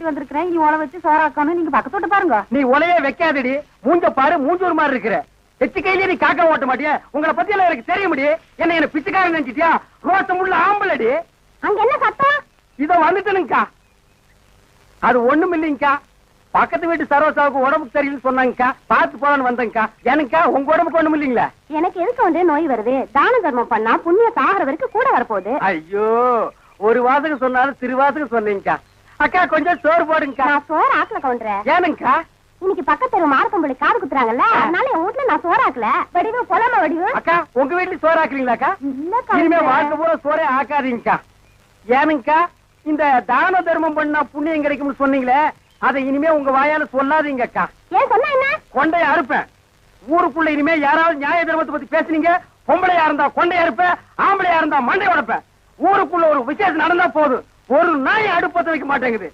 வந்திருக்கிறேன். நீ உலை வச்சு சோறாக்கணும். நீங்க பக்கத்து விட்டு பாருங்க. நீ உலையே வைக்காதடி. மூஞ்ச பாரு, மூஞ்சூர் மாதிரி இருக்கிற. எச்சு கையிலே நீ காக்க ஓட்ட மாட்டியா? உங்களை பத்தி எல்லாம் எனக்கு தெரிய முடியும். என்ன பிச்சைக்காரன் நினைச்சிட்டியா? ரோசம் உள்ள ஆம்பளடி. அங்க என்ன சத்தம்? இதோ வந்துட்டனுங்கக்கா. அது ஒண்ணும் இல்லைங்கக்கா. பக்கத்து வீட்டு சரோசாவுக்கு உடம்புக்கு சரியில்லைன்னு சொன்னாங்கக்கா. பார்த்து போலான்னு வந்தேங்கக்கா. எனக்கா உங்க உடம்புக்கு ஒண்ணும் இல்லைங்களா? எனக்கு எதுக்கு வந்து நோய் வருது? தான தர்மம் பண்ணா புண்ணியம் சாகிற வரைக்கும் கூட வரப்போகுது. ஐயோ, ஒரு வாசகம் சொன்னாலும் திருவாசகம் சொன்னீங்கக்கா. அக்கா கொஞ்சம் சோறு போடுங்கக்கா. நான் சோறு ஆக்கல கவுண்டரே. ஏனுங்கக்கா? இன்னைக்கு பக்கத்து தெரு மார்க்கம்பளி காது குத்துறாங்கல்ல, அதனால என் வீட்டுல நான் சோறு ஆக்கல. வடிவு பொலம வடிவு. அக்கா உங்க வீட்டுல சோறு ஆக்கலீங்களாக்கா? இனிமே வாழ்க்கை பூரா சோறே ஆக்காதீங்கக்கா. ஏனுங்கக்கா? இந்த தான தர்மம் பண்ணா புண்ணியம் கிடைக்கும்னு சொன்னீங்களே, அதை இனிமே உங்க வாயால சொல்லாதீங்க அக்கா. ஏன் சொன்னா என்ன? கொண்டைய அறுப்பேன். ஊருக்குள்ள இனிமே யாராவது நியாய தர்மத்தை பத்தி பேசுனீங்க, பொம்பளையா இருந்தா கொண்டைய அறுப்பேன், ஆம்பளையா இருந்தா மண்டை உடைப்பேன். ஊருக்குள்ள ஒரு விசேஷம் நடந்தா போதும், ஒரு நாய் அடுப்பத்தை வைக்க மாட்டேங்குது.